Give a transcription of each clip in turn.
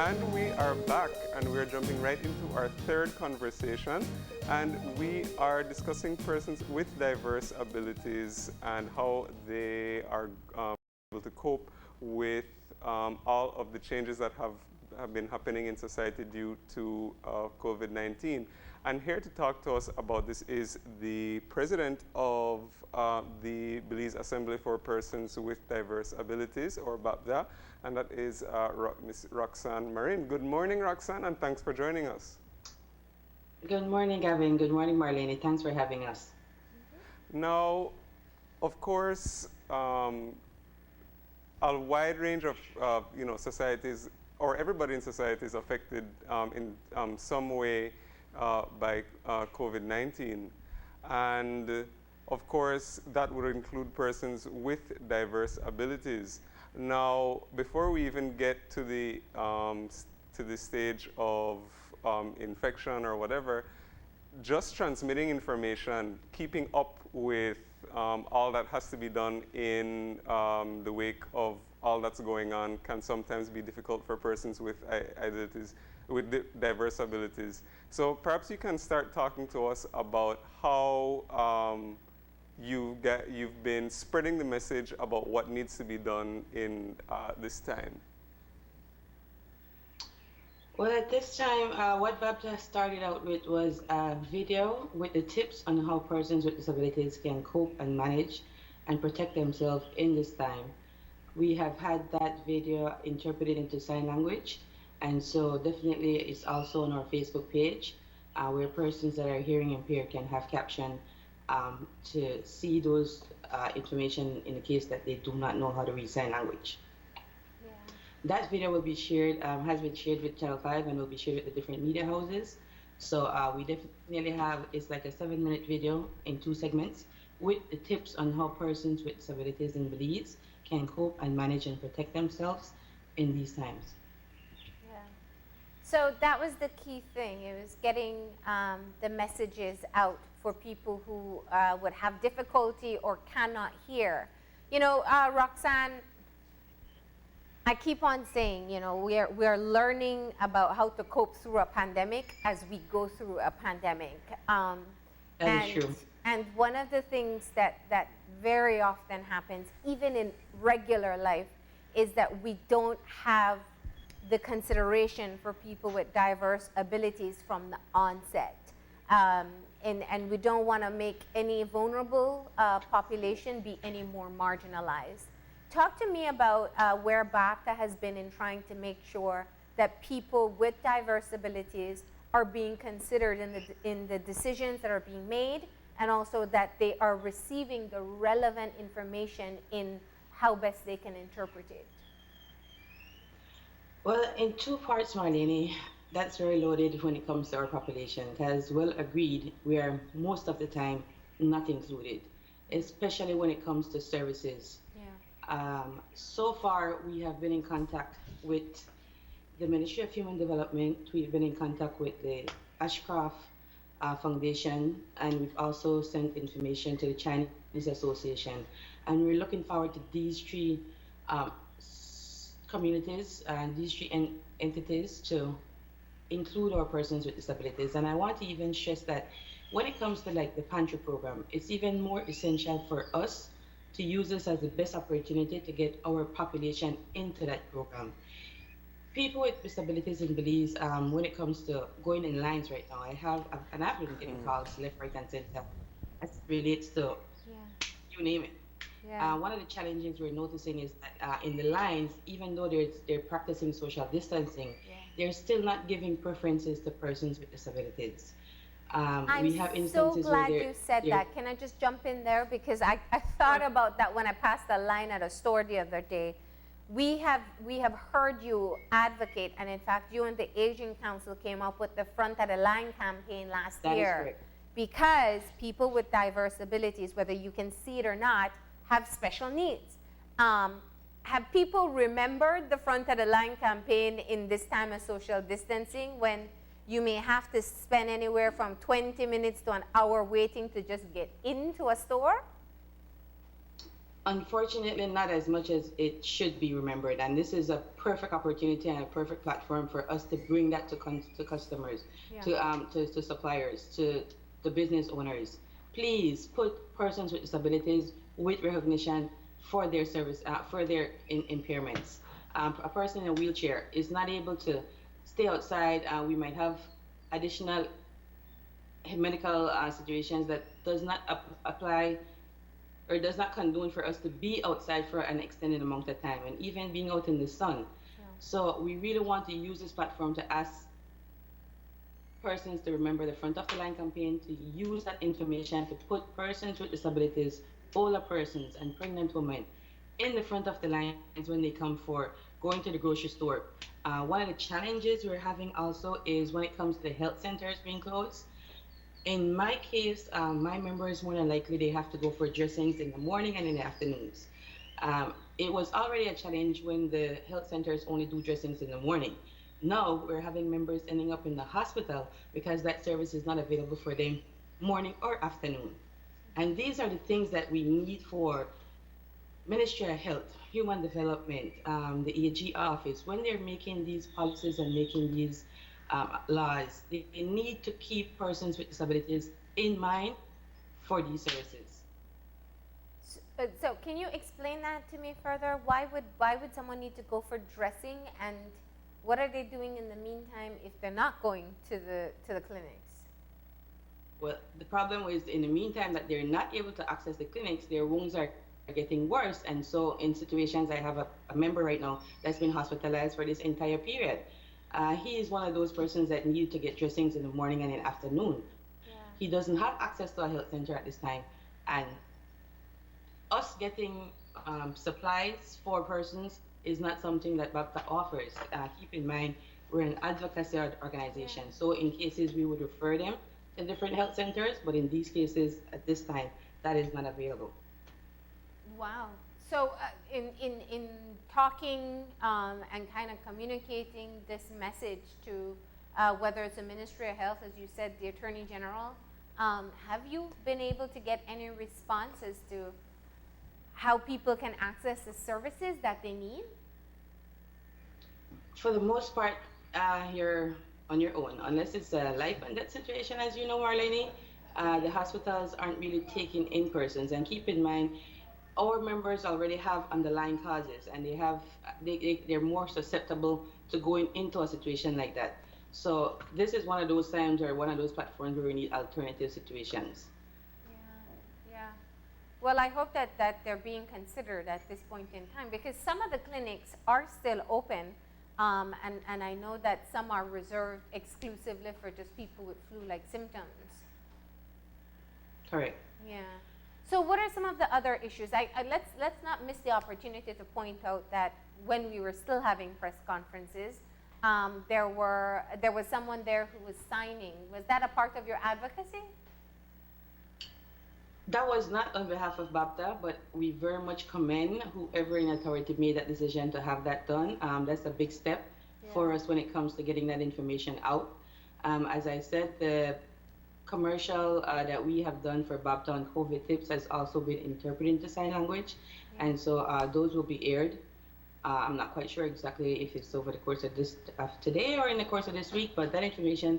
And we are back, and we're jumping right into our third conversation. And we are discussing persons with diverse abilities and how they are able to cope with all of the changes that have been happening in society due to COVID-19. And here to talk to us about this is the president of the Belize Assembly for Persons with Diverse Abilities, or BAPDA, and that is Ms. Roxanne Marin. Good morning, Roxanne, and thanks for joining us. Good morning, Gavin. Good morning, Marlene. Thanks for having us. Now, of course, a wide range of societies, or everybody in society is affected in some way by COVID-19. And of course, that would include persons with diverse abilities. Now, before we even get to the stage of infection or whatever, just transmitting information, keeping up with all that has to be done in the wake of all that's going on can sometimes be difficult for persons with abilities, with diverse abilities. So perhaps you can start talking to us about how you've been spreading the message about what needs to be done in this time. Well, at this time, what BAPTA started out with was a video with the tips on how persons with disabilities can cope and manage and protect themselves in this time. We have had that video interpreted into sign language, and so definitely it's also on our Facebook page, where persons that are hearing impaired can have caption to see those information in the case that they do not know how to read sign language. That video will be shared, has been shared with Channel 5 and will be shared with the different media houses. So we definitely have, it's like a 7-minute video in 2 segments with the tips on how persons with disabilities in Belize can cope and manage and protect themselves in these times. Yeah. So that was the key thing. It was getting the messages out for people who would have difficulty or cannot hear. You know, Roxanne, I keep on saying, you know, we are learning about how to cope through a pandemic as we go through a pandemic. That is true. And one of the things that very often happens, even in regular life, is that we don't have the consideration for people with diverse abilities from the onset. And we don't want to make any vulnerable population be any more marginalized. Talk to me about where BAPTA has been in trying to make sure that people with diverse abilities are being considered in the decisions that are being made, and also that they are receiving the relevant information in how best they can interpret it. Well, in 2 parts, Marlene, that's very loaded when it comes to our population, because well agreed, we are most of the time not included, especially when it comes to services. So far, we have been in contact with the Ministry of Human Development. We've been in contact with the Ashcroft Foundation, and we've also sent information to the Chinese Association. And we're looking forward to these 3 communities and these 3 entities to include our persons with disabilities. And I want to even stress that when it comes to like the pantry program, it's even more essential for us to use this as the best opportunity to get our population into that program. People with disabilities in Belize, when it comes to going in lines right now, I've been getting calls left, right, and center as it relates to you name it. One of the challenges we're noticing is that in the lines, even though they're practicing social distancing, they're still not giving preferences to persons with disabilities. I'm so glad you said that. Can I just jump in there? Because I thought about that when I passed the line at a store the other day. We have heard you advocate, and in fact, you and the Asian Council came up with the Front of the Line campaign last year. Because people with diverse abilities, whether you can see it or not, have special needs. Have people remembered the Front of the Line campaign in this time of social distancing, when you may have to spend anywhere from 20 minutes to an hour waiting to just get into a store? Unfortunately, not as much as it should be remembered. And this is a perfect opportunity and a perfect platform for us to bring that to, to customers, Yeah. to suppliers, to the business owners. Please put persons with disabilities with recognition for their service, for their impairments. A person in a wheelchair is not able to stay outside. We might have additional medical situations that does not apply or does not condone for us to be outside for an extended amount of time and even being out in the sun. Yeah. So we really want to use this platform to ask persons to remember the front of the line campaign, to use that information to put persons with disabilities, older persons and pregnant women in the front of the lines when they come for going to the grocery store. One of the challenges we're having also is when it comes to the health centers being closed. In my case, my members more than likely they have to go for dressings in the morning and in the afternoons. It was already a challenge when the health centers only do dressings in the morning. Now we're having members ending up in the hospital because that service is not available for them morning or afternoon. And these are the things that we need for Ministry of Health, Human Development, the EAG office, when they're making these policies and making these laws, they need to keep persons with disabilities in mind for these services. So can you explain that to me further? Why would someone need to go for dressing, and what are they doing in the meantime if they're not going to the clinics? Well, the problem is in the meantime that they're not able to access the clinics, their wounds are getting worse. And so in situations, I have a member right now that's been hospitalized for this entire period. He is one of those persons that need to get dressings in the morning and in the afternoon. Yeah. He doesn't have access to a health center at this time. And us getting supplies for persons is not something that BAPTA offers. Keep in mind, we're an advocacy organization. Yeah. So in cases, we would refer them to different health centers, but in these cases, at this time, that is not available. Wow. So in talking and kind of communicating this message to whether it's the Ministry of Health, as you said, the Attorney General, have you been able to get any response as to how people can access the services that they need? For the most part, you're on your own, unless it's a life and death situation, as you know, Marlene. The hospitals aren't really taking in persons, and keep in mind, our members already have underlying causes, and they're more susceptible to going into a situation like that. So this is one of those times or one of those platforms where we need alternative situations. Yeah, yeah. Well, I hope that they're being considered at this point in time, because some of the clinics are still open, and I know that some are reserved exclusively for just people with flu-like symptoms. Correct. Yeah. So what are some of the other issues? Let's not miss the opportunity to point out that when we were still having press conferences, there was someone there who was signing. Was that a part of your advocacy? That was not on behalf of BAPTA, but we very much commend whoever in authority made that decision to have that done. That's a big step for us when it comes to getting that information out. As I said, the commercial that we have done for BAPTA on COVID tips has also been interpreted into sign language, and so those will be aired. I'm not quite sure exactly if it's over the course of today or in the course of this week, but that information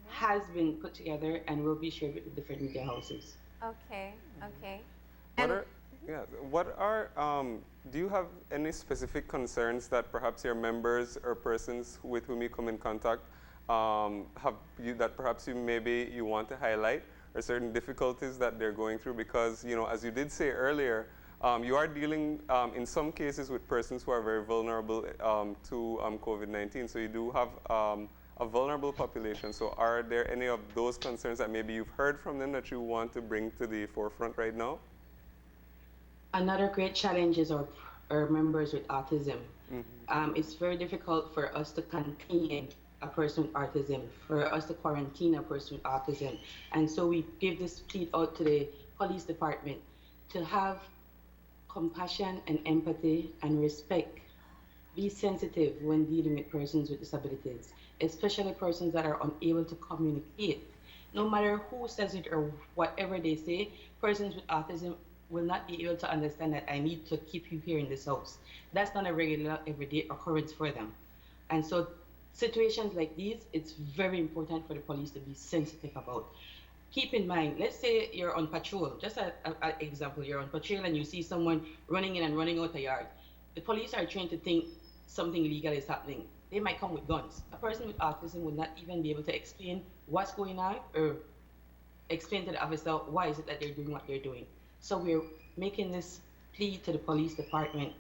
has been put together and will be shared with the different media houses. Okay, okay. Do you have any specific concerns that perhaps your members or persons with whom you come in contact that perhaps you want to highlight, or certain difficulties that they're going through? Because, as you did say earlier, you are dealing in some cases with persons who are very vulnerable to COVID-19. So you do have a vulnerable population. So are there any of those concerns that maybe you've heard from them that you want to bring to the forefront right now? Another great challenge is our members with autism. Mm-hmm. It's very difficult for us to contain a person with autism, for us to quarantine a person with autism. And so we give this plea out to the police department to have compassion and empathy and respect. Be sensitive when dealing with persons with disabilities, especially persons that are unable to communicate. No matter who says it or whatever they say, persons with autism will not be able to understand that I need to keep you here in this house. That's not a regular, everyday occurrence for them. And so situations like these, it's very important for the police to be sensitive about. Keep in mind, let's say you're on patrol, just an example, you're on patrol and you see someone running in and running out a yard. The police are trained to think something illegal is happening. They might come with guns. A person with autism would not even be able to explain what's going on or explain to the officer why is it that they're doing what they're doing. So we're making this plea to the police department.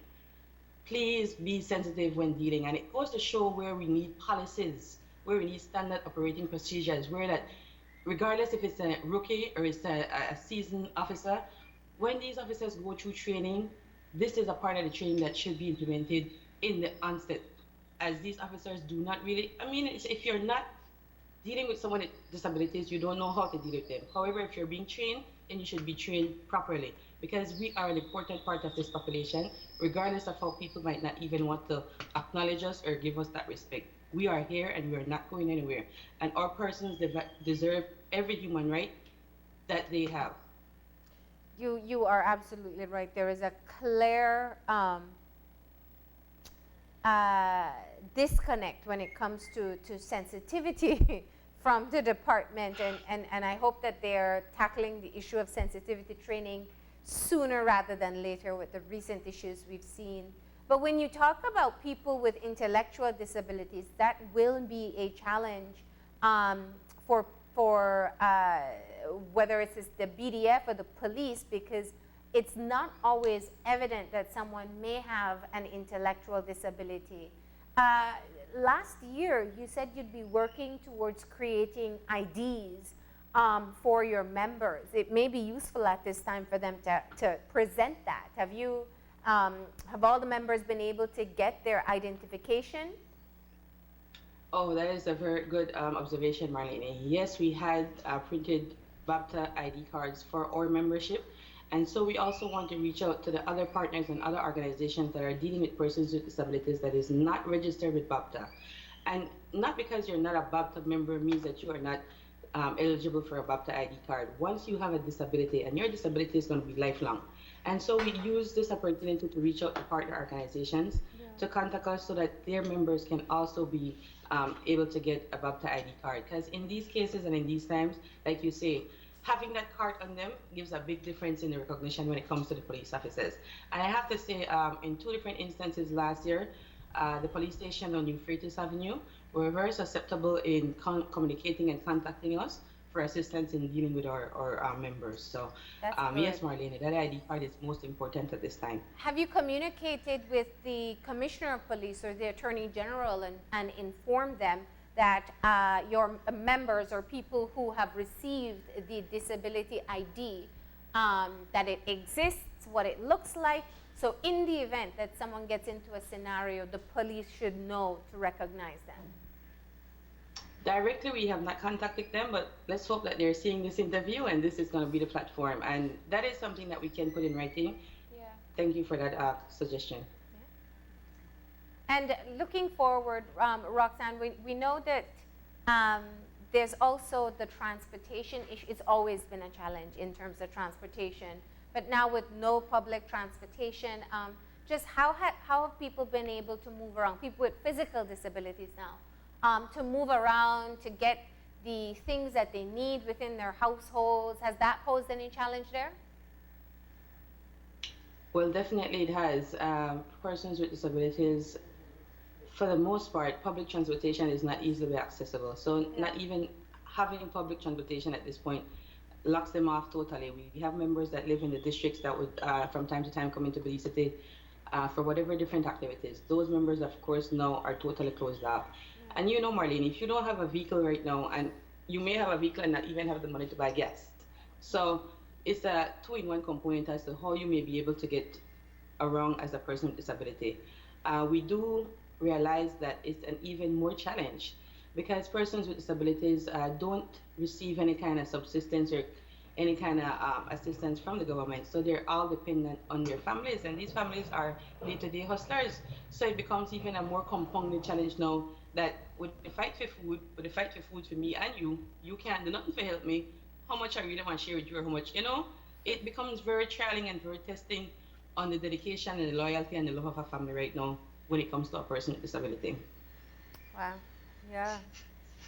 Please be sensitive when dealing. And it goes to show where we need policies, where we need standard operating procedures, where that regardless if it's a rookie or it's a seasoned officer, when these officers go through training, this is a part of the training that should be implemented in the onset, as these officers do not really, I mean, if you're not dealing with someone with disabilities, you don't know how to deal with them. However, if you're being trained, then you should be trained properly, because we are an important part of this population, regardless of how people might not even want to acknowledge us or give us that respect. We are here and we are not going anywhere. And our persons deserve every human right that they have. You are absolutely right. There is a clear disconnect when it comes to sensitivity from the department, and I hope that they're tackling the issue of sensitivity training sooner rather than later with the recent issues we've seen. But when you talk about people with intellectual disabilities, that will be a challenge for whether it's the BDF or the police, because it's not always evident that someone may have an intellectual disability. Last year, you said you'd be working towards creating IDs for your members. It may be useful at this time for them to present that. Have all the members been able to get their identification? Oh, that is a very good observation, Marlene. Yes, we had printed BAPTA ID cards for our membership. And so we also want to reach out to the other partners and other organizations that are dealing with persons with disabilities that is not registered with BAPTA. And not because you're not a BAPTA member means that you are not eligible for a BAPTA ID card. Once you have a disability, and your disability is going to be lifelong. And so we use this opportunity to reach out to partner organizations to contact us so that their members can also be able to get a BAPTA ID card. Because in these cases and in these times, like you say, having that card on them gives a big difference in the recognition when it comes to the police officers. And I have to say, in 2 different instances last year, the police station on New Freitas Avenue were very susceptible in communicating and contacting us for assistance in dealing with our members. So yes, Marlene, that ID card is most important at this time. Have you communicated with the Commissioner of Police or the Attorney General and informed them that your members or people who have received the disability ID, that it exists, what it looks like? So in the event that someone gets into a scenario, the police should know to recognize them. Directly, we have not contacted them, but let's hope that they're seeing this interview and this is going to be the platform. And that is something that we can put in writing. Yeah. Thank you for that suggestion. Yeah. And looking forward, Roxanne, we know that there's also the transportation issue. It's always been a challenge in terms of transportation. But now with no public transportation, just how have people been able to move around? People with physical disabilities now. To move around, to get the things that they need within their households. Has that posed any challenge there? Well, definitely it has. Persons with disabilities, for the most part, public transportation is not easily accessible. So not even having public transportation at this point locks them off totally. We have members that live in the districts that would, from time to time, come into Belize City for whatever different activities. Those members, of course, now are totally closed off. And you know, Marlene, if you don't have a vehicle right now, and you may have a vehicle and not even have the money to buy gas. So it's a 2-in-1 component as to how you may be able to get around as a person with disability. We do realize that it's an even more challenge because persons with disabilities don't receive any kind of subsistence or any kind of assistance from the government. So they're all dependent on their families, and these families are day-to-day hustlers. So it becomes even a more compounded challenge now that with the fight for food for me and you can't do nothing to help me. How much I really want to share with you or how much, you know? it becomes very challenging and very testing on the dedication and the loyalty and the love of a family right now when it comes to a person with disability. Wow. Yeah.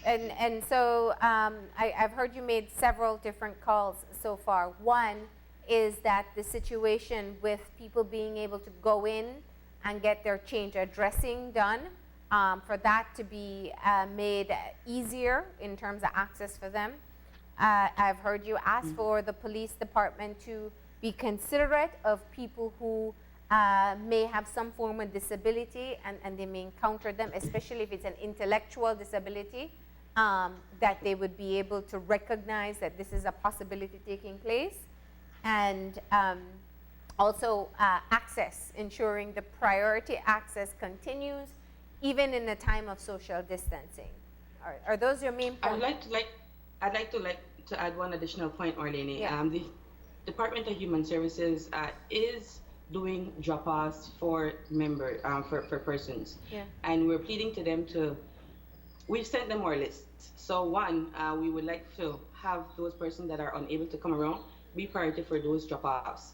And so I've heard you made several different calls so far. One is that the situation with people being able to go in and get their change addressing done, for that to be made easier in terms of access for them. I've heard you ask for the police department to be considerate of people who may have some form of disability and they may encounter them, especially if it's an intellectual disability, that they would be able to recognize that this is a possibility taking place. And also access, ensuring the priority access continues even in the time of social distancing. Are those your main points? I'd like to add one additional point, Marlene. Yeah. The Department of Human Services is doing drop-offs for for persons, Yeah. and we're pleading to them to. We've sent them our lists. So one, we would like to have those persons that are unable to come around be priority for those drop-offs.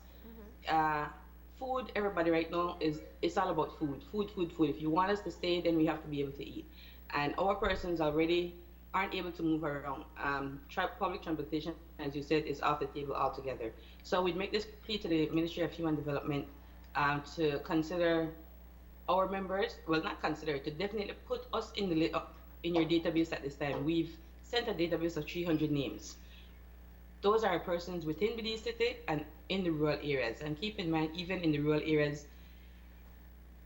Food, everybody right now it's all about food. If you want us to stay, then we have to be able to eat. And our persons already aren't able to move around. Public transportation, as you said, is off the table altogether. So we'd make this plea to the Ministry of Human Development to consider our members, well, not consider, to definitely put us in in your database at this time. We've sent a database of 300 names. Those are persons within Belize City and in the rural areas. And keep in mind, even in the rural areas,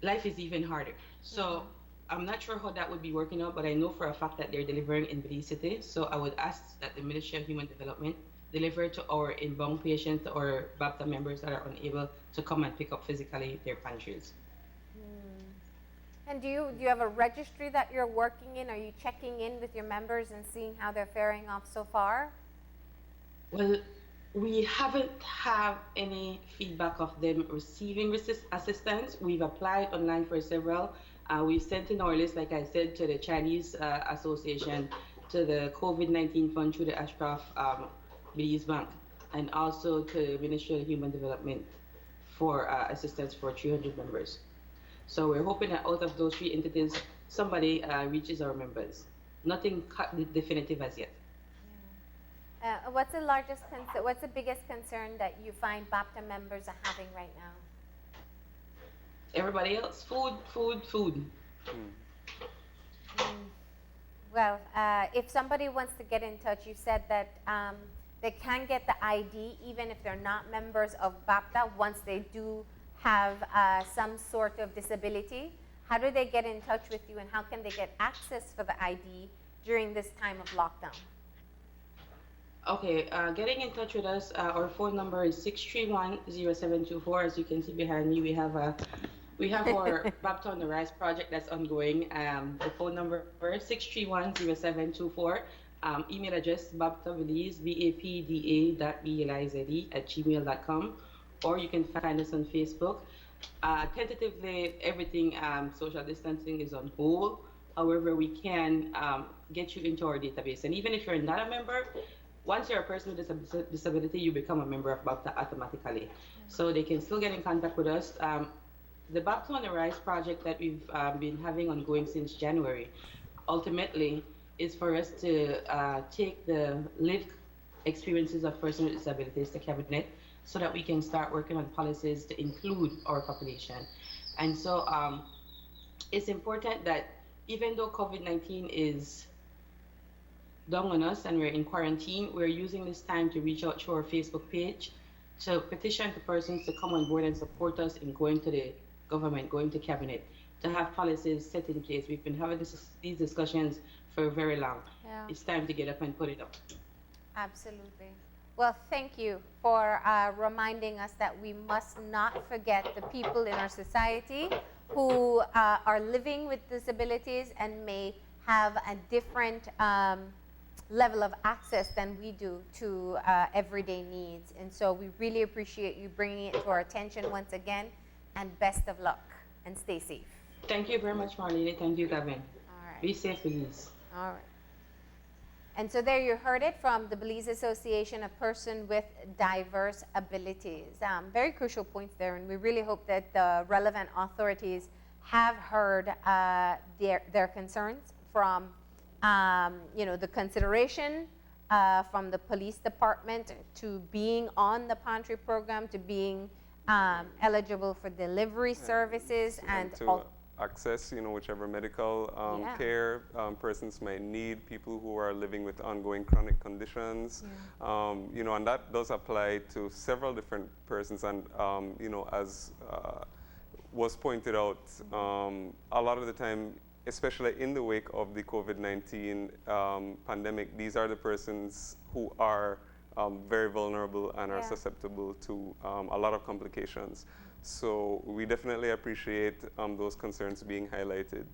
life is even harder. So I'm not sure how that would be working out, but I know for a fact that they're delivering in Belize City. So I would ask that the Ministry of Human Development deliver to our inbound patients or BAPTA members that are unable to come and pick up physically their pantries. And do you have a registry that you're working in? Are you checking in with your members and seeing how they're faring off so far? Well, we haven't had any feedback of them receiving assistance. We've applied online for several. We've sent in our list, like I said, to the Chinese Association, to the COVID-19 Fund through the Ashcroft Belize Bank, and also to the Ministry of Human Development for assistance for 300 members. So we're hoping that out of those three entities, somebody reaches our members. Nothing definitive as yet. What's the biggest concern that you find BAPTA members are having right now? Everybody else, food. Well, if somebody wants to get in touch, you said that they can get the ID even if they're not members of BAPTA once they do have some sort of disability. How do they get in touch with you and how can they get access for the ID during this time of lockdown? Okay, getting in touch with us, our phone number is 631-0724. As you can see behind me, we have our BAPTA on the Rise project that's ongoing. The phone number is 631-0724. Email address baptabelize, bapda.belize@gmail.com, or you can find us on Facebook. Tentatively, everything social distancing is on hold. However, we can get you into our database. And even if you're not a member, once you're a person with a disability, you become a member of BAPTA automatically. So they can still get in contact with us. The BAPTA on the Rise project that we've been having ongoing since January, ultimately, is for us to take the lived experiences of persons with disabilities to cabinet so that we can start working on policies to include our population. And so it's important that even though COVID-19 is down on us and we're in quarantine, we're using this time to reach out through our Facebook page to petition to persons to come on board and support us in going to the government, going to cabinet, to have policies set in place. We've been having these discussions for very long. Yeah. It's time to get up and put it up. Absolutely. Well, thank you for reminding us that we must not forget the people in our society who are living with disabilities and may have a different level of access than we do to everyday needs. And so we really appreciate you bringing it to our attention once again, and best of luck and stay safe. Thank you very much, Marlene. Thank you, Gavin. All right. Be safe, please. All right. And so there you heard it from the Belize Association, a person with diverse abilities. Very crucial points there, and we really hope that the relevant authorities have heard their concerns from, the consideration from the police department to being on the pantry program, to being eligible for delivery services, and to access, whichever medical care persons might need, people who are living with ongoing chronic conditions, and that does apply to several different persons. And, as was pointed out, a lot of the time, especially in the wake of the COVID-19 pandemic, these are the persons who are very vulnerable and are susceptible to a lot of complications. So we definitely appreciate those concerns being highlighted.